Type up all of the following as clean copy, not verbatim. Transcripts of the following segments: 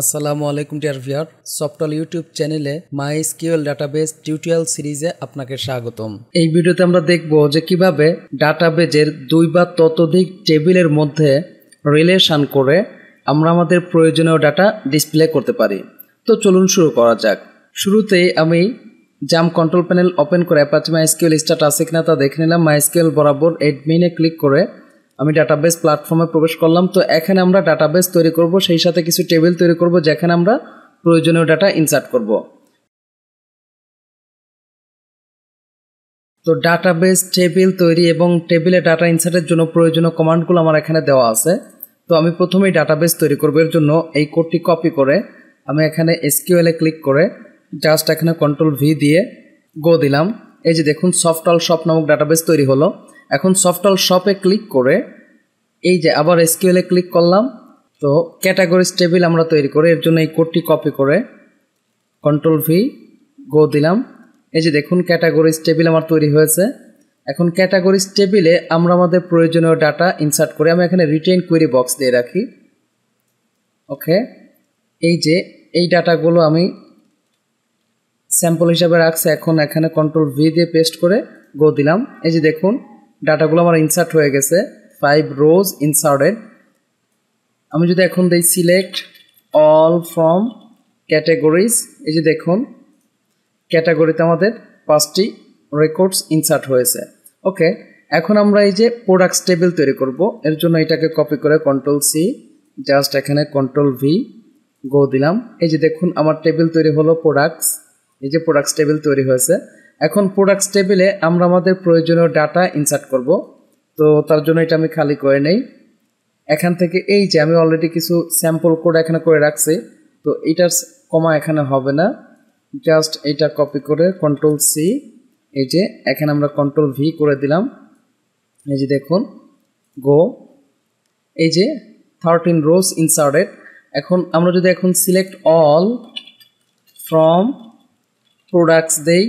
আসসালামু আলাইকুম dear viewer, software YouTube চ্যানেলে মাইএসকিউএল ডাটাবেস টিউটোরিয়াল সিরিজে আপনাকে স্বাগতম। এই ভিডিওতে আমরা দেখব যে কিভাবে ডাটাবেজের দুই বা ততোধিক টেবিলের মধ্যে রিলেশন করে আমরা আমাদের প্রয়োজনীয় ডাটা ডিসপ্লে করতে পারি। তো চলুন শুরু করা যাক। শুরুতেই আমি জাম্প কন্ট্রোল প্যানেল ওপেন করে অ্যাপাচি মাইএসকিউএল স্টার্ট আছে কিনা তা দেখে নিলাম। মাইএসকিউএল বরাবর অ্যাডমিনে ক্লিক করে আমি ডাটাবেস প্ল্যাটফর্মে প্রবেশ করলাম। তো এখানে আমরা ডাটাবেস তৈরি করব, সেই সাথে কিছু টেবিল তৈরি করব যেখানে আমরা প্রয়োজনীয় ডাটা ইনসার্ট করব। তো ডাটাবেস টেবিল তৈরি এবং টেবিলে ডাটা ইনসার্টের জন্য প্রয়োজনীয় কমান্ডগুলো আমার এখানে দেওয়া আছে। তো আমি প্রথমেই ডাটাবেস তৈরি করব, এর জন্য এই কোডটি কপি করে আমি এখানে এসকিউএল এ ক্লিক করে জাস্ট এখানে কন্ট্রোল ভি দিয়ে গো দিলাম। এই যে দেখুন সফটওয়্যার শপ নামক ডাটাবেস তৈরি হলো। এখন সফটওয়্যার শপে ক্লিক করে এই যে আবার এসকিউএল এ ক্লিক করলাম। তো ক্যাটাগরিজ টেবিল আমরা তৈরি করে এর জন্য এই কোডটি কপি করে কন্ট্রোল ভি গো দিলাম। এই যে দেখুন ক্যাটাগরিজ টেবিল আমার তৈরি হয়েছে। এখন ক্যাটাগরিজ টেবিলে আমরা আমাদের প্রয়োজনীয় ডাটা ইনসার্ট করে আমি এখানে রিটেইন কোয়েরি বক্স দিয়ে রাখি। ওকে, এই যে এই ডাটাগুলো আমি স্যাম্পল হিসাবে রাখছি। এখন এখানে কন্ট্রোল ভি দিয়ে পেস্ট করে গো দিলাম। এই যে দেখুন ডাটাগুলো আমার ইনসার্ট হয়ে গেছে, 5 রোজ ইনসার্টেড। আমি যদি এখন দিই সিলেক্ট অল ফ্রম ক্যাটাগরিজ, এই যে দেখুন ক্যাটাগরিতে আমাদের 5টি রেকর্ডস ইনসার্ট হয়েছে। ওকে, এখন আমরা এই যে প্রোডাক্টস টেবিল তৈরি করব, এর জন্য এটাকে কপি করে কন্ট্রোল সি জাস্ট এখানে কন্ট্রোল ভি গো দিলাম। এই যে দেখুন আমার টেবিল তৈরি হলো প্রোডাক্টস। এই যে প্রোডাক্টস টেবিল তৈরি হয়েছে। এখন প্রোডাক্টস টেবিলে আমরা আমাদের প্রয়োজনীয় ডাটা ইনসার্ট করব। তো তার জন্য এটা আমি খালি করে নেই। এখান থেকে এই যে আমি অলরেডি কিছু স্যাম্পল কোড এখানে করে রাখছি, তো এটার কমা এখানে হবে না, জাস্ট এইটা কপি করে কন্ট্রোল সি, এই যে এখানে আমরা কন্ট্রোল ভি করে দিলাম। এই যে দেখুন গো, এই যে 13 রোজ ইনসার্টেড। এখন আমরা যদি এখন সিলেক্ট অল ফ্রম প্রোডাক্টস দেই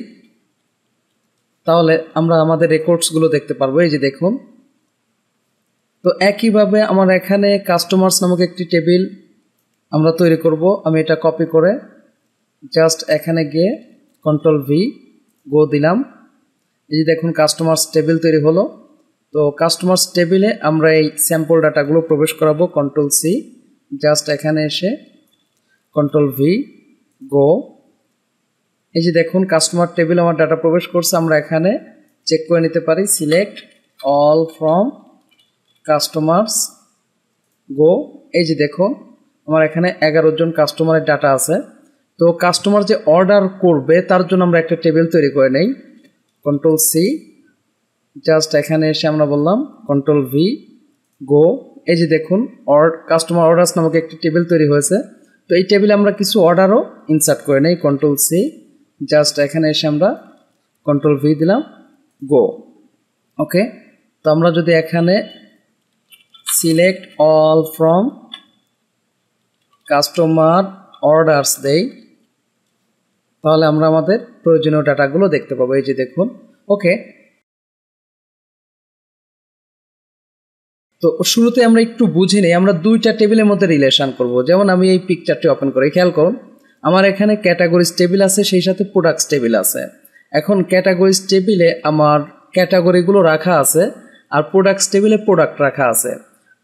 তাহলে আমরা আমাদের রেকর্ডসগুলো দেখতে পারবো। এই যে দেখুন, তো একইভাবে আমার এখানে কাস্টমার্স নামক একটি টেবিল আমরা তৈরি করব। আমি এটা কপি করে জাস্ট এখানে গিয়ে কন্ট্রোল ভি গো দিলাম। এই যে দেখুন কাস্টমার্স টেবিল তৈরি হলো। তো কাস্টমার্স টেবিলে আমরা এই স্যাম্পল ডাটাগুলো প্রবেশ করাবো। কন্ট্রোল সি জাস্ট এখানে এসে কন্ট্রোল ভি গো। এই যে দেখুন কাস্টমার টেবিল আমার ডাটা প্রবেশ করছে। আমরা এখানে চেক করে নিতে পারি সিলেক্ট অল ফ্রম কাস্টমার্স গো। এই যে দেখুন আমার এখানে 11 জন কাস্টমারের ডাটা আছে। তো কাস্টমার যে অর্ডার করবে তার জন্য আমরা একটা টেবিল তৈরি করে নেই। কন্ট্রোল সি জাস্ট এখানে এসে আমরা বললাম কন্ট্রোল ভি গো। এই যে দেখুন কাস্টমার অর্ডার্স নামক একটি টেবিল তৈরি হয়েছে। তো এই টেবিলে আমরা কিছু অর্ডারও ইনসার্ট করে নেই। কন্ট্রোল সি জাস্ট এখানে এসে আমরা কন্ট্রোল ভি দিলাম গো। ওকে, তো আমরা যদি এখানে select all from customer orders দেই তাহলে আমরা আমাদের প্রয়োজনীয় ডাটাগুলো দেখতে পাবো। এই যে দেখুন। ওকে, তো শুরুতে আমরা একটু বুঝে নেই আমরা দুইটা টেবিলের মধ্যে রিলেশন করব। যেমন আমি এই পিকচারটি ওপেন করি, খেয়াল করুন আমার এখানে ক্যাটাগরিজ টেবিল আছে, সেই সাথে প্রোডাক্টস টেবিল আছে। এখন ক্যাটাগরিজ টেবিলে আমার ক্যাটাগরিগুলো রাখা আছে আর প্রোডাক্টস টেবিলে প্রোডাক্ট রাখা আছে।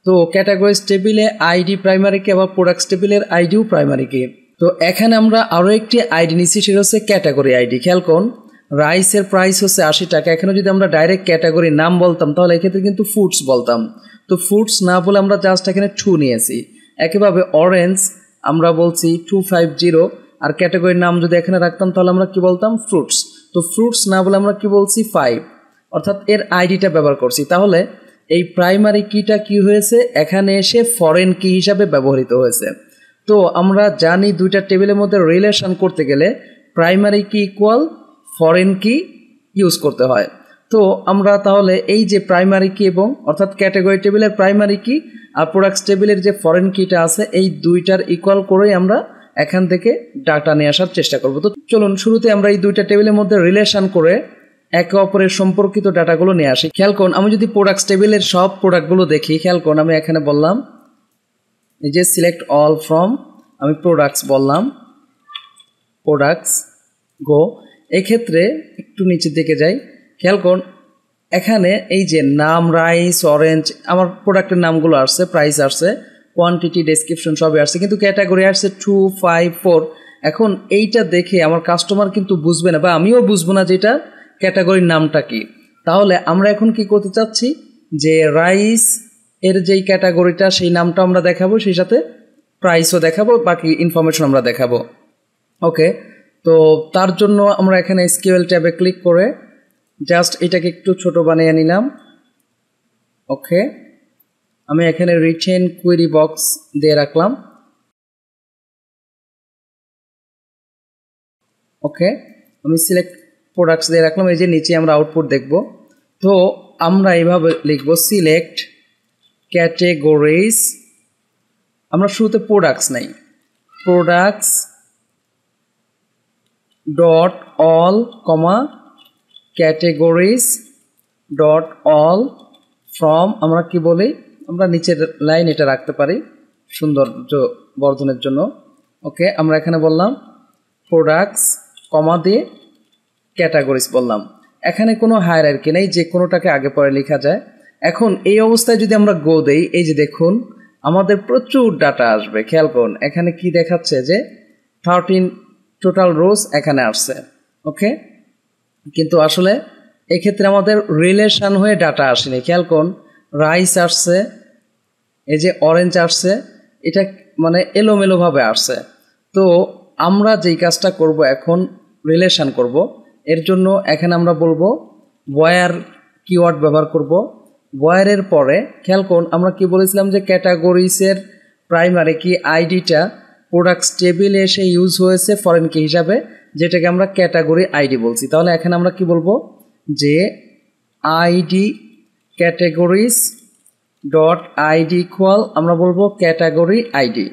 তো ক্যাটাগরিজ টেবিলে আইডি প্রাইমারি কি, আবার প্রোডাক্টস টেবিলের আইডিও প্রাইমারি কি। তো এখানে আমরা আরও একটি আইডি নিচ্ছি, সেটা হচ্ছে ক্যাটাগরি আইডি। খেয়াল করুন রাইসের প্রাইস হচ্ছে 80 টাকা। এখানে যদি আমরা ডাইরেক্ট ক্যাটাগরির নাম বলতাম তাহলে এক্ষেত্রে কিন্তু ফুডস বলতাম। তো ফুডস না বলে আমরা জাস্ট এখানে 2 নিয়েছি। একইভাবে অরেঞ্জ আমরা বলছি 250, আর ক্যাটাগরির নাম যদি এখানে রাখতাম তাহলে আমরা কি বলতাম ফ্রুটস। তো ফ্রুটস না বলে আমরা কি বলছি 5, অর্থাৎ এর আইডিটা ব্যবহার করছি। তাহলে এই প্রাইমারি কিটা কি হয়েছে, এখানে এসে ফরেন কি হিসাবে ব্যবহৃত হয়েছে। তো আমরা জানি দুইটা টেবিলের মধ্যে রিলেশন করতে গেলে প্রাইমারি কি ইকুয়াল ফরেন কি ইউজ করতে হয়। তো আমরা তাহলে এই যে প্রাইমারি কি এবং অর্থাৎ ক্যাটাগরি টেবিলের প্রাইমারি কি আর প্রোডাক্টস টেবিলের যে ফরেন কিটা আছে এই দুইটার ইকুয়াল করেই আমরা এখান থেকে ডাটা নিয়ে আসার চেষ্টা করব। তো চলুন শুরুতে আমরা এই দুইটা টেবিলের মধ্যে রিলেশন করে একে অপরের সম্পর্কিত ডাটাগুলো নিয়ে আসি। খেয়াল করুন আমি যদি প্রোডাক্টস টেবিলের সব প্রোডাক্টগুলো দেখি, খেয়াল করুন আমি এখানে বললাম এই যে সিলেক্ট অল ফ্রম, আমি প্রোডাক্টস বললাম, প্রোডাক্টস গো। এক্ষেত্রে একটু নিচের দিকে যাই, খেয়াল করুন এখানে এই যে নাম রাইস, অরেঞ্জ, আমার প্রোডাক্টের নামগুলো আসছে, প্রাইস আসছে, কোয়ান্টিটি, ডেসক্রিপশন সবই আসছে, কিন্তু ক্যাটাগরি আসছে 2, 5, 4। এখন এইটা দেখে আমার কাস্টমার কিন্তু বুঝবে না বা আমিও বুঝবো না যে এটা ক্যাটাগরির নামটা কি। তাহলে আমরা এখন কি করতে চাচ্ছি যে রাইস এর যেই ক্যাটাগরিটা সেই নামটা আমরা দেখাবো, সেই সাথে প্রাইসও দেখাবো, বাকি ইনফরমেশন আমরা দেখাবো। ওকে, তো তার জন্য আমরা এখানে এসকিউএল ট্যাবে ক্লিক করে জাস্ট এটাকে একটু ছোট বানিয়ে নিলাম। ওকে, আমি এখানে রিটেন কোয়েরি বক্স দিয়ে রাখলাম। ওকে, আমি সিলেক্ট প্রোডাক্টস দিয়ে রাখলাম। এই যে নিচে আমরা আউটপুট দেখব। তো আমরা এইভাবে লিখব সিলেক্ট ক্যাটেগরিজ, আমরা শুরুতে প্রোডাক্টস নাই, products dot all comma categories dot all from, আমরা কি বলি, আমরা নিচের লাইন এটা রাখতে পারি সৌন্দর্য বর্ধনের জন্য। ওকে, আমরা এখানে বললাম প্রোডাক্টস কমা দিয়ে ক্যাটাগরিজ বললাম। এখানে কোনো হায়ারার্কি নেই, যে কোনোটাকে আগে পরে লেখা যায়। এখন এই অবস্থায় যদি আমরা গো দেই, এই যে দেখুন আমাদের প্রচুর ডাটা আসবে। খেয়াল করুন এখানে কি দেখাচ্ছে যে 13 টোটাল রোজ এখানে আসছে। ওকে, কিন্তু আসলে এক্ষেত্রে আমাদের রিলেশন হয়ে ডাটা আসেনি। খেয়াল করুন রাইস আসছে, এই যে অরেঞ্জ আসছে, এটা মানে এলোমেলোভাবে আসছে। তো আমরা যেই কাজটা করব এখন রিলেশন করব, এর জন্য এখানে আমরা বলবো ওয়্যার কিওয়ার্ড ব্যবহার করব। ওয়্যারের পরে খেয়াল করুন আমরা কি বলেছিলাম যে ক্যাটাগরিজের প্রাইমারি কি আইডিটা প্রোডাক্টস টেবিলে এসে ইউজ হয়েছে ফরেন কি হিসাবে, যেটাকে আমরা ক্যাটাগরি আইডি বলছি। তাহলে এখানে আমরা কি বলবো যে ID categories dot ID equal, আমরা বলবো ক্যাটাগরি আইডি।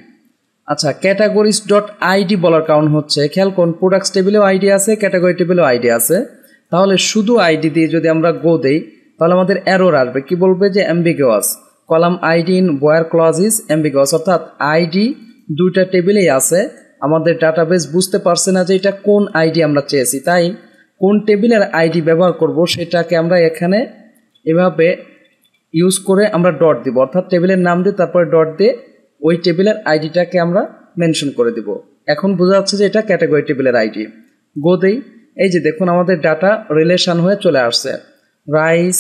আচ্ছা, ক্যাটাগরিজ ডট আইডি বলার কারণ হচ্ছে খেয়াল করুন প্রোডাক্টস টেবিলেও আইডি আছে, ক্যাটাগরি টেবিলেও আইডি আছে। তাহলে শুধু আইডি দিয়ে যদি আমরা গো দেই তাহলে আমাদের এরর আসবে, কি বলবে যে ambiguous, column ID in where clause is ambiguous, অর্থাৎ আইডি দুইটা টেবিলেই আছে, আমাদের ডাটাবেস বুঝতে পারছে না যে এটা কোন আইডি আমরা চেয়েছি। তাই কোন টেবিলের আইডি ব্যবহার করব সেটাকে আমরা এখানে এভাবে ইউজ করে আমরা ডট দিব, অর্থাৎ টেবিলের নাম দিয়ে তারপরে ডট দিয়ে ওই টেবিলের আইডিটাকে আমরা মেনশন করে দিব। এখন বোঝা যাচ্ছে যে এটা ক্যাটাগরি টেবিলের আইডি। গো দেই, এই যে দেখুন আমাদের ডাটা রিলেশন হয়ে চলে আসছে, rice,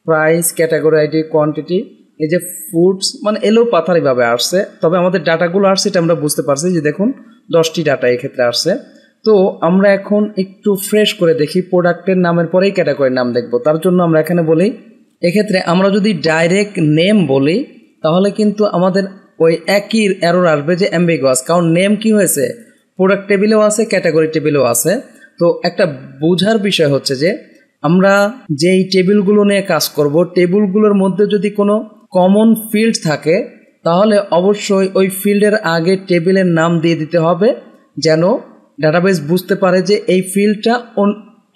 price, category ID, quantity, এই যে ফুডস, মানে এলো পাথারিভাবে আসছে। তবে আমাদের ডাটাগুলো আসছে এটা আমরা বুঝতে পারছি যে দেখুন 10টি ডাটা এক্ষেত্রে আসছে। তো আমরা এখন একটু ফ্রেশ করে দেখি, প্রোডাক্টের নামের পরেই ক্যাটাগরির নাম দেখব। তার জন্য আমরা এখানে বলি, এক্ষেত্রে আমরা যদি ডাইরেক্ট নেম বলি তাহলে কিন্তু আমাদের ওই একই এরর আসবে যে অ্যাম্বিগুয়াস, কারণ নেম কি হয়েছে প্রোডাক্ট টেবিলেও আছে, ক্যাটাগরি টেবিলেও আছে। তো একটা বোঝার বিষয় হচ্ছে যে আমরা যেই টেবিলগুলো নিয়ে কাজ করব, টেবিলগুলোর মধ্যে যদি কোনো কমন ফিল্ড থাকে তাহলে অবশ্যই ওই ফিল্ডের আগে টেবিলের নাম দিয়ে দিতে হবে, যেন ডাটাবেস বুঝতে পারে যে এই ফিল্ডটা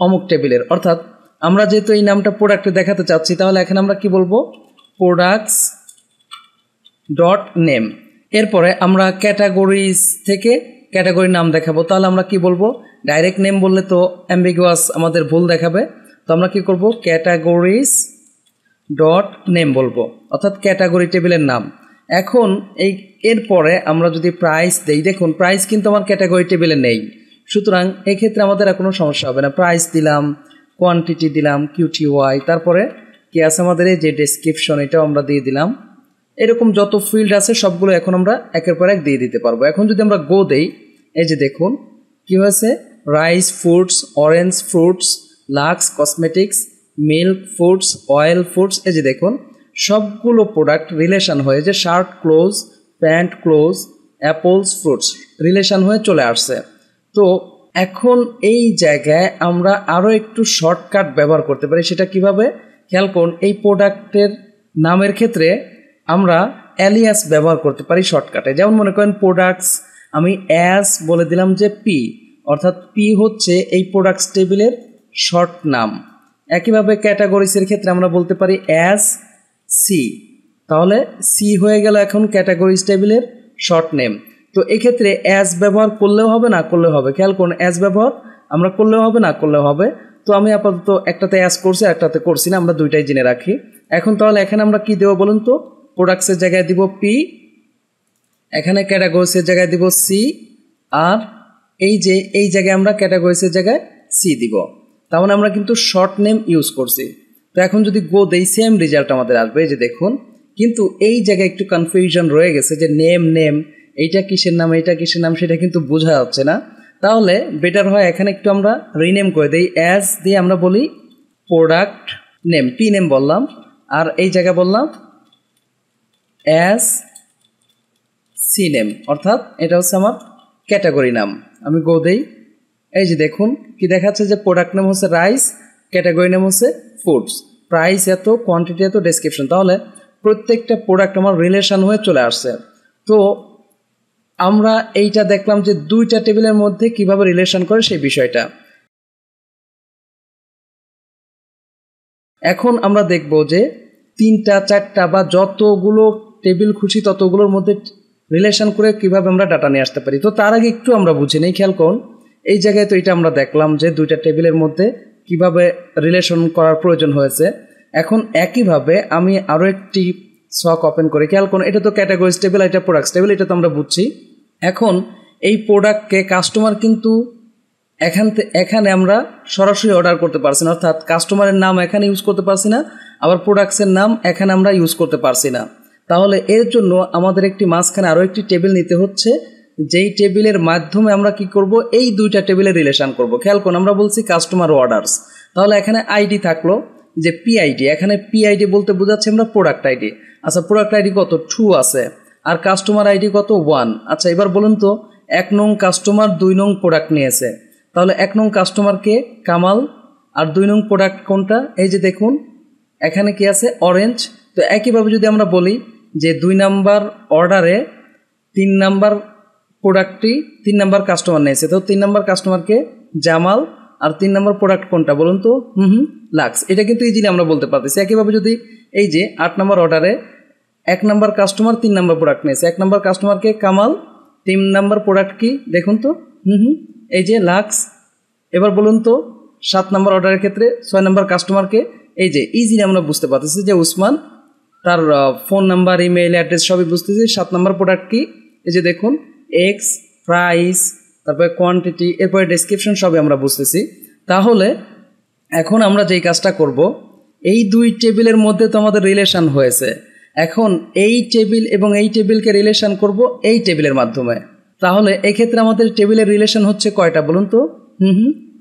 অমুক টেবিলের। অর্থাৎ আমরা যেহেতু এই নামটা প্রোডাক্টে দেখাতে চাচ্ছি, তাহলে এখানে আমরা কি বলবো প্রোডাক্টস ডট নেম। এরপরে আমরা ক্যাটাগরিজ থেকে ক্যাটাগরির নাম দেখাবো, তাহলে আমরা কি বলবো, ডাইরেক্ট নেম বললে তো অ্যাম্বিগুয়াস আমাদের ভুল দেখাবে। তো আমরা কি করব ক্যাটাগরিজ ডট নেম বলবো, অর্থাৎ ক্যাটাগরি টেবিলের নাম। এখন এরপরে আমরা যদি প্রাইস দেই, দেখুন প্রাইস কিন্তু আমার ক্যাটাগরি টেবিলে নেই, সুতরাং এক্ষেত্রে আমাদের আর কোনো সমস্যা হবে না। প্রাইস দিলাম, কোয়ান্টিটি দিলাম, QTY, তারপরে কি আছে আমাদের এই যে ডেসক্রিপশন, এটাও আমরা দিয়ে দিলাম। এরকম যত ফিল্ড আছে সবগুলো এখন আমরা একের পর এক দিয়ে দিতে পারবো। এখন যদি আমরা গো দেই, এই যে দেখুন কি হয়েছে, rice foods, orange fruits, Lux cosmetics, milk foods, oil foods, এই যে দেখুন সবগুলো প্রোডাক্ট রিলেশন হয়ে যে shirt clothes, pant clothes, apples fruits relation হয়ে চলে আসছে। তো এখন এই জায়গায় আমরা আরও একটু শর্টকাট ব্যবহার করতে পারি, সেটা কিভাবে খেয়াল করুন, এই প্রোডাক্টের নামের ক্ষেত্রে আমরা অ্যালিয়াস ব্যবহার করতে পারি শর্টকাটে। যেমন মনে করেন প্রোডাক্টস, আমি অ্যাস বলে দিলাম যে পি, অর্থাৎ পি হচ্ছে এই প্রোডাক্টস টেবিলের শর্ট নাম। একইভাবে ক্যাটাগরিজের ক্ষেত্রে আমরা বলতে পারি অ্যাস সি, তাহলে সি হয়ে গেল এখন ক্যাটাগরিজ টেবিলের শর্ট নেম। তো এক্ষেত্রে অ্যাজ ব্যবহার করলেও হবে না করলেও হবে, খেয়াল করুন অ্যাজ ব্যবহার আমরা করলেও হবে না করলেও হবে। তো আমি আপাতত একটাতে অ্যাজ করছি একটাতে করছি না, আমরা দুইটাই জেনে রাখি। এখন তাহলে এখানে আমরা কি দেবো বলুন তো, প্রোডাক্টসের জায়গায় দিব পি, এখানে ক্যাটাগরিজের জায়গায় দিব সি, আর এই জায়গায় আমরা ক্যাটাগরিজের জায়গায় সি দিব। তার মানে আমরা কিন্তু শর্ট নেম ইউজ করছি। তো এখন যদি গো দেই সেম রেজাল্ট আমাদের আসবে, যে দেখুন। কিন্তু এই জায়গায় একটু কনফিউশন রয়ে গেছে যে নেম এইটা কিসের নাম এইটা কিসের নাম সেটা কিন্তু বোঝা যাচ্ছে না। তাহলে বেটার হয় এখানে একটু আমরা রিনেম করে দিই, অ্যাজ দিয়ে আমরা বলি প্রোডাক্ট নেম, পি নেম বললাম, আর এই জায়গায় বললাম অ্যাজ সি নেম, অর্থাৎ এটা হচ্ছে আমার ক্যাটাগরি নাম। আমি গো দেই, এই যে দেখুন কি দেখাচ্ছে যে প্রোডাক্ট নেম হচ্ছে রাইস, ক্যাটাগরি নেম হচ্ছে ফুডস, প্রাইস এত, কোয়ান্টিটি এত, ডেসক্রিপশন। তাহলে প্রত্যেকটা প্রোডাক্ট আমার রিলেশন হয়ে চলে আসছে। তো আমরা এইটা দেখলাম যে দুইটা টেবিলের মধ্যে কিভাবে রিলেশন করে সেই বিষয়টা। এখন আমরা দেখব যে 3টা 4টা বা যতগুলো টেবিল খুশি ততগুলোর মধ্যে রিলেশন করে কিভাবে আমরা ডাটা নিয়ে আসতে পারি। তো তার আগে একটু আমরা বুঝি নেই, খেয়াল করুন এই জায়গায় তো এটা আমরা দেখলাম যে দুইটা টেবিলের মধ্যে কিভাবে রিলেশন করার প্রয়োজন হয়েছে। এখন একইভাবে আমি আরও একটি সক ওপেন করি, খেয়াল করুন এটা তো ক্যাটাগরিজ টেবিল, এটা প্রোডাক্টস টেবিল, এটা তো আমরা বুঝছি। এখন এই প্রোডাক্টকে কাস্টমার কিন্তু এখানে আমরা সরাসরি অর্ডার করতে পারছি না, অর্থাৎ কাস্টমারের নাম এখানে ইউজ করতে পারছি না, আবার প্রোডাক্টসের নাম এখানে আমরা ইউজ করতে পারছি না। তাহলে এর জন্য আমাদের একটি মাঝখানে আরও একটি টেবিল নিতে হচ্ছে, যেই টেবিলের মাধ্যমে আমরা কি করব, এই দুইটা টেবিলের রিলেশন করব। খেয়াল করুন আমরা বলছি কাস্টমার অর্ডার্স, তাহলে এখানে আইডি থাকলো যে পিআইডি, এখানে পিআইডি বলতে বোঝাচ্ছে আমরা প্রোডাক্ট আইডি। আচ্ছা প্রোডাক্ট আইডি কত 2 আছে, আর কাস্টমার আইডি কত 1। আচ্ছা এবার বলুন তো 1 নং কাস্টমার 2 নং প্রোডাক্ট নিয়েছে, তাহলে 1 নং কাস্টমারকে কামাল, আর 2 নং প্রোডাক্ট কোনটা, এই যে দেখুন এখানে কি আছে অরেঞ্জ। তো একইভাবে যদি আমরা বলি যে 2 নাম্বার অর্ডারে 3 নাম্বার প্রোডাক্টটি 3 নাম্বার কাস্টমার নিয়েছে, তো 3 নাম্বার কাস্টমারকে জামাল, আর 3 নাম্বার প্রোডাক্ট কোনটা বলুন তো, লাক্স। এটা কিন্তু ইজিলি আমরা বলতে পারতেছি। একইভাবে যদি এই যে 8 নাম্বার অর্ডারে 1 নাম্বার কাস্টমার 3 নাম্বার প্রোডাক্ট নিয়েছে, 1 নাম্বার কাস্টমারকে কামাল, 3 নাম্বার প্রোডাক্ট কি দেখুন তো, এই যে লাক্স। এবার বলুন তো 7 নাম্বার অর্ডারের ক্ষেত্রে 6 নাম্বার কাস্টমারকে, এই যে ইজিলি আমরা বুঝতে পারতেছি যে উসমান, তার ফোন নাম্বার ইমেইল অ্যাড্রেস সবই বুঝতেছি। 7 নাম্বার প্রোডাক্ট কি, এই যে দেখুন এক্স, প্রাইস, তারপরে কোয়ান্টিটি, এরপরে ডেসক্রিপশন সবই আমরা বুঝতেছি। তাহলে এখন আমরা যেই কাজটা করব, এই দুই টেবিলের মধ্যে তো আমাদের রিলেশন হয়েছে, এখন এই টেবিল এবং এই টেবিলকে রিলেশন করব এই টেবিলের মাধ্যমে। তাহলে এক্ষেত্রে আমাদের টেবিলের রিলেশন হচ্ছে কয়টা বলুন তো,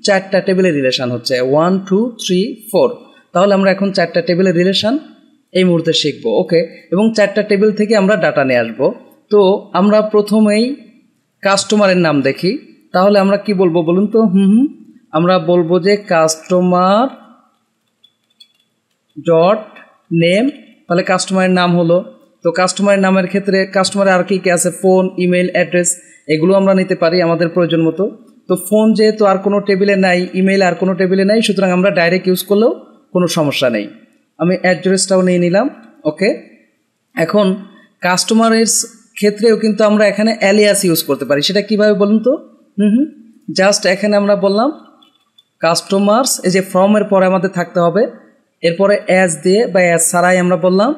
4টা টেবিলের রিলেশন হচ্ছে 1 2 3 4। তাহলে আমরা এখন 4টা টেবিলের রিলেশন এই মুহূর্তে শিখব, ওকে। এবং 4টা টেবিল থেকে আমরা ডাটা নিয়ে আসব। তো আমরা প্রথমেই কাস্টমারের নাম দেখি, তাহলে আমরা কি বলবো বলুন তো, আমরা বলবো যে কাস্টমার ডট নেম, তাহলে কাস্টমারের নাম হলো। তো কাস্টমারের নামের ক্ষেত্রে কাস্টমারের আর কি কি আছে, ফোন, ইমেল, অ্যাড্রেস, এগুলো আমরা নিতে পারি আমাদের প্রয়োজন মতো। তো ফোন যেহেতু আর কোনো টেবিলে নাই, ইমেল আর কোনো টেবিলে নাই, সুতরাং আমরা ডাইরেক্ট ইউজ করলেও কোনো সমস্যা নেই। আমি অ্যাড্রেসটাও নিয়ে নিলাম, ওকে। এখন কাস্টমারের ক্ষেত্রেও কিন্তু আমরা এখানে অ্যালিয়াস ইউজ করতে পারি, সেটা কিভাবে বলুন তো, জাস্ট এখানে আমরা বললাম কাস্টমার্স, এই যে ফ্রমের পরে আমাদের থাকতে হবে, এরপরে অ্যাজ দিয়ে বা অ্যাজ ছাড়াই আমরা বললাম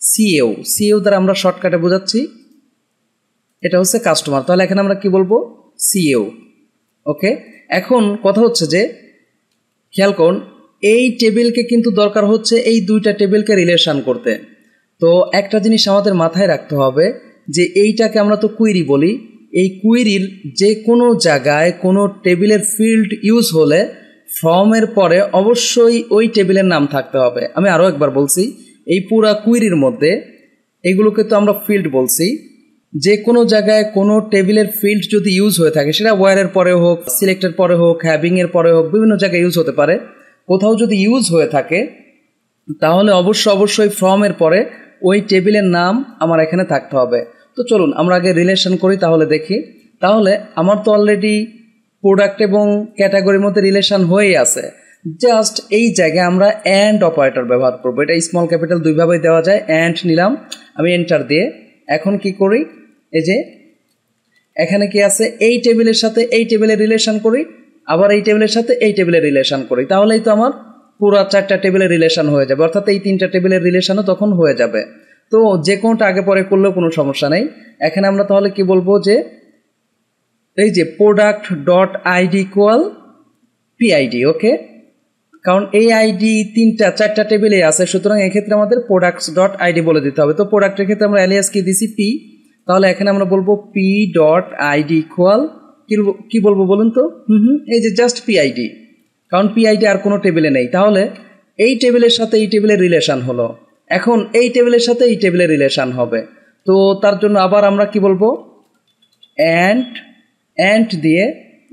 সিএও দ্বারা আমরা শর্টকাটে বোঝাচ্ছি এটা হচ্ছে কাস্টমার। তাহলে এখানে আমরা কি বলবো, সিএও, ওকে। এখন কথা হচ্ছে যে খেয়াল করুন এই টেবিলকে কিন্তু দরকার হচ্ছে এই দুইটা টেবিলকে রিলেশন করতে। তো একটা জিনিস আমাদের মাথায় রাখতে হবে যে এইটাকে আমরা তো কুইরি বলি, এই কুইরির যে কোনো জায়গায় কোনো টেবিলের ফিল্ড ইউজ হলে ফর্মের পরে অবশ্যই ওই টেবিলের নাম থাকতে হবে। আমি আরও একবার বলছি, এই পুরা কুইরির মধ্যে এইগুলোকে তো আমরা ফিল্ড বলছি, যে কোনো জায়গায় কোনো টেবিলের ফিল্ড যদি ইউজ হয়ে থাকে, সেটা ওয়ারের পরে হোক, সিলেক্টের পরে হোক, হ্যাভিংয়ের পরে হোক, বিভিন্ন জায়গায় ইউজ হতে পারে। কোথাও যদি ইউজ হয়ে থাকে তাহলে অবশ্যই ফর্মের পরে ওই টেবিলের নাম আমার এখানে থাকতে হবে। তো চলুন আমরা আগে রিলেশন করি, তাহলে দেখি। তাহলে আমার তো অলরেডি প্রোডাক্ট এবং ক্যাটাগরির মধ্যে রিলেশন হয়েই আছে, জাস্ট এই জায়গায় আমরা অ্যান্ড অপারেটর ব্যবহার করবো। এটা স্মল ক্যাপিটাল দুইভাবেই দেওয়া যায়, অ্যান্ড নিলাম আমি এন্টার দিয়ে। এখন কি করি, এই যে এখানে কি আছে এই টেবিলের সাথে এই টেবিলের রিলেশন করি, আবার এই টেবিলের সাথে এই টেবিলের রিলেশন করি, তাহলেই তো আমার পুরো 4টা টেবিলের রিলেশন হয়ে যাবে, অর্থাৎ এই 3টা টেবিলের রিলেশনও তখন হয়ে যাবে। তো যে কোনোটা আগে পরে করলেও কোনো সমস্যা নেই। এখানে আমরা তাহলে কি বলবো যে এই যে product dot ID equal PID, okay, কারণ এই আইডি 4টা টেবিলে আছে, সুতরাং এক্ষেত্রে আমাদের প্রোডাক্টস ডট আইডি বলে দিতে হবে। তো প্রোডাক্টের ক্ষেত্রে আমরা অ্যালিয়াস কি দিছি পি, তাহলে এখানে আমরা বলবো পি ডট আইডি ইকুয়াল কি বলবো বলুন তো, এই যে জাস্ট পিআইডি, কারণ পিআইডি আর কোনো টেবিলে নেই, তাহলে এই টেবিলের সাথে এই টেবিলের রিলেশন হলো, এখন এই টেবিলের সাথে এই টেবিলের রিলেশন হবে। তো তার জন্য আবার আমরা কি বলবো অ্যান্ড দিয়ে,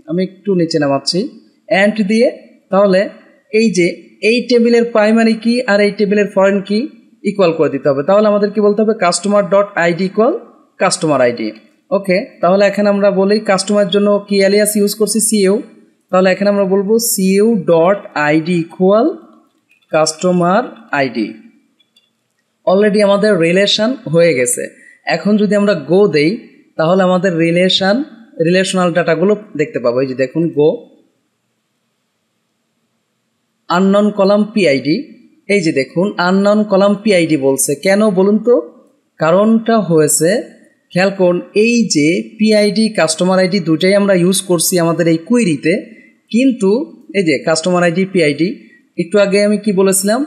আমি একটু নিচে নামাচ্ছি, অ্যান্ড দিয়ে তাহলে এই যে এই টেবিলের প্রাইমারি কি আর এই টেবিলের ফরেন কি ইকুয়াল করে দিতে হবে। তাহলে আমাদের কি বলতে হবে customer dot ID equal customer ID, okay. তাহলে এখানে আমরা বলি কাস্টমারের জন্য কি অ্যালিয়াস ইউজ করছি সিইউ, তাহলে এখানে আমরা বলবো CU dot ID equal customer ID. Already আমাদের রিলেশন হয়ে গেছে। এখন যদি আমরা গো দেই তাহলে আমাদের রিলেশনাল ডাটাগুলো দেখতে পাবো। এই যে দেখুন গো আননন কলাম পিআইডি, এই যে দেখুন আননন কলাম পিআইডি বলছে, কেন বলুন তো, কারণটা হয়েছে খেয়াল করুন, এই যে পিআইডি কাস্টমার আইডি দুটাই আমরা ইউজ করছি আমাদের এই কুইরিতে, কিন্তু এই যে কাস্টমার আইডি পিআইডি একটু আগে আমি কি বলেছিলাম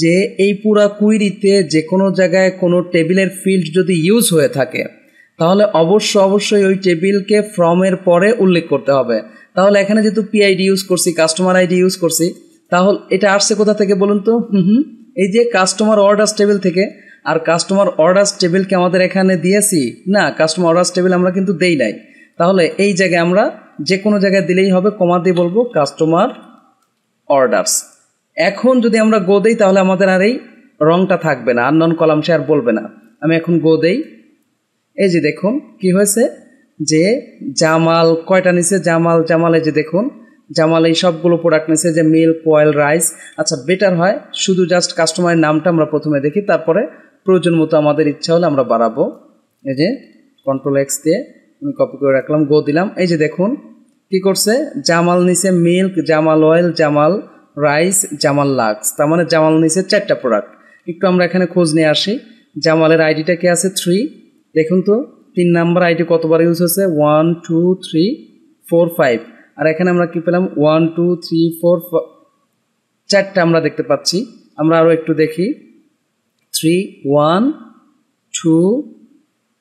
যে এই পুরা কুইরিতে যে কোনো জায়গায় কোনো টেবিলের ফিল্ড যদি ইউজ হয়ে থাকে তাহলে অবশ্যই ওই টেবিলকে ফ্রমের পরে উল্লেখ করতে হবে। তাহলে এখানে যেহেতু পিআইডি ইউজ করছি, কাস্টমার আইডি ইউজ করছি, তাহলে এটা আসছে কোথা থেকে বলুন তো, এই যে কাস্টমার অর্ডার্স টেবিল থেকে। আর কাস্টমার অর্ডার্স টেবিলকে আমাদের এখানে দিয়েছি না, কাস্টমার অর্ডার্স টেবিল আমরা কিন্তু দেই নাই, তাহলে এই জায়গায় আমরা যে কোনো জায়গায় দিলেই হবে, কমা দিয়ে বলবো কাস্টমার অর্ডার্স। এখন যদি আমরা গো দেই তাহলে আমাদের আর এই রংটা থাকবে না, আননন কলাম সে আর বলবে না। আমি এখন গো দেই, এই যে দেখুন কি হয়েছে যে জামাল কয়টা নিছে, জামাল এই যে দেখুন জামাল এই সবগুলো প্রোডাক্ট নিছে, যে মিল্ক, অয়েল, রাইস। আচ্ছা বেটার হয় শুধু জাস্ট কাস্টমারের নামটা আমরা প্রথমে দেখি, তারপরে প্রয়োজন মতো আমাদের ইচ্ছা হলে আমরা বাড়াবো। এই যে কন্ট্রোল এক্স দিয়ে আমি কপি করে রাখলাম, গো দিলাম। এই যে দেখুন কি করছে, জামাল নিছে milk, Jamal oil, Jamal rice, Jamal Lux, তার মানে জামাল নিছে 4টা প্রোডাক্ট। একটু আমরা এখানে খোঁজ নিয়ে আসি, জামালের আইডিটা কি আছে 3, দেখুন তো 3 নাম্বার আইডি কতবার ইউজ হয়েছে, 1 2 3 4 5, আর এখানে আমরা কি পেলাম 1 2 3 4 4টা আমরা দেখতে পাচ্ছি। আমরা আরও একটু দেখি 3 1 2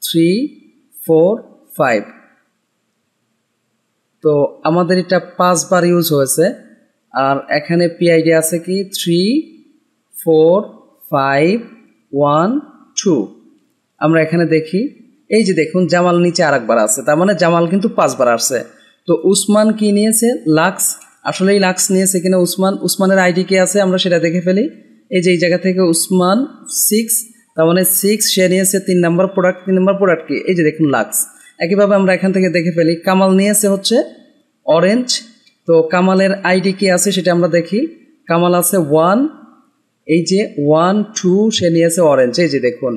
3 4 5, তো আমাদের এটা 5 বার ইউজ হয়েছে। আর এখানে পিআইডি আছে কি 3 4 5 1 2, আমরা এখানে দেখি এই যে দেখুন জামাল নিচে আরেকবার আছে, তার মানে জামাল কিন্তু 5 বার আসছে। তো উসমান কি নিয়েছে, লাক্স, আসলেই লাক্স নিয়েছে কিনা উসমানের আইডি কি আছে আমরা সেটা দেখে ফেলি। এই যে এই জায়গা থেকে উসমান 6, তার মানে 6 সে নিয়েছে 3 নাম্বার প্রোডাক্ট, 3 নাম্বার প্রোডাক্ট কি এই যে দেখুন লাক্স। একইভাবে আমরা এখান থেকে দেখে ফেলি কামাল নিয়েছে হচ্ছে অরেঞ্জ, তো কামালের আইডি কি আছে সেটা আমরা দেখি, কামাল আছে 1, এই যে 1 2 সে নিয়েছে অরেঞ্জ, এই যে দেখুন।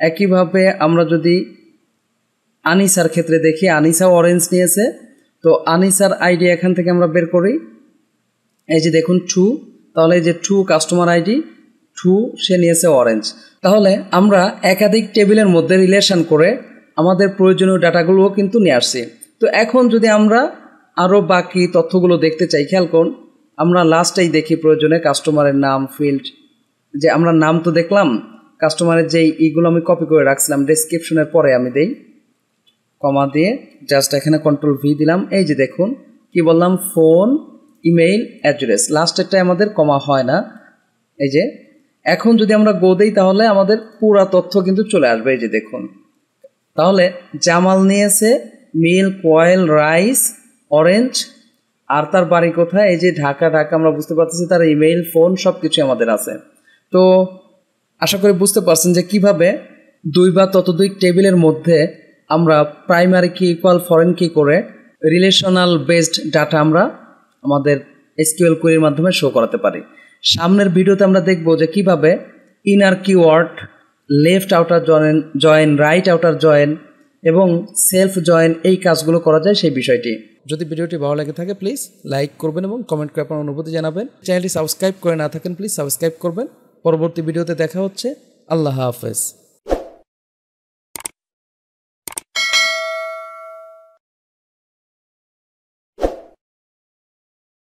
একইভাবে আমরা যদি আনিসার ক্ষেত্রে দেখি, আনিসাও অরেঞ্জ নিয়েছে, তো আনিসার আইডি এখান থেকে আমরা বের করি, এই যে দেখুন 2, তাহলে এই যে 2 কাস্টমার আইডি 2 সে নিয়েছে অরেঞ্জ। তাহলে আমরা একাধিক টেবিলের মধ্যে রিলেশন করে আমাদের প্রয়োজনীয় ডাটাগুলোও কিন্তু নিয়ে আসছি। তো এখন যদি আমরা আরও বাকি তথ্যগুলো দেখতে চাই, খেয়াল করুন আমরা লাস্টেই দেখি প্রয়োজনে কাস্টমারের নাম ফিল্ড, যে আমরা নাম তো দেখলাম, কাস্টমারের যেই এইগুলো আমি কপি করে রাখছিলাম ডেসক্রিপশনের পরে আমি দেই কমা দিয়ে, জাস্ট এখানে কন্ট্রোল ভি দিলাম। এই যে দেখুন কি বললাম, ফোন, ইমেইল, অ্যাড্রেস, লাস্টেরটাই আমাদের কমা হয় না। এই যে এখন যদি আমরা গো দেই তাহলে আমাদের পুরা তথ্য কিন্তু চলে আসবে। এই যে দেখুন, তাহলে জামাল নিয়েছে মিল্ক, অয়েল, রাইস, অরেঞ্জ, আর তার বাড়ি কোথায়, এই যে ঢাকা, আমরা বুঝতে পারতেছি তার ইমেইল, ফোন সব কিছু আমাদের আছে। তো আশা করি বুঝতে পারছেন যে কিভাবে 2 বা ততোধিক টেবিলের মধ্যে আমরা প্রাইমারি কি ইকুয়াল ফরেন কি করে রিলেশনাল বেসড ডাটা আমরা আমাদের এসকিউএল কোয়েরির মাধ্যমে শো করাতে পারি। সামনের ভিডিওতে আমরা দেখব যে কিভাবে inner keyword, left outer join, right outer join এবং সেলফ জয়েন এই কাজগুলো করা যায় সেই বিষয়টি। যদি ভিডিওটি ভালো লাগে থাকে প্লিজ লাইক করবেন এবং কমেন্ট করে আপনার অনুভূতি জানাবেন। চ্যানেলটি সাবস্ক্রাইব করে না থাকেন প্লিজ সাবস্ক্রাইব করবেন। পরবর্তী ভিডিওতে দেখা হচ্ছে। আল্লাহ হাফেজ।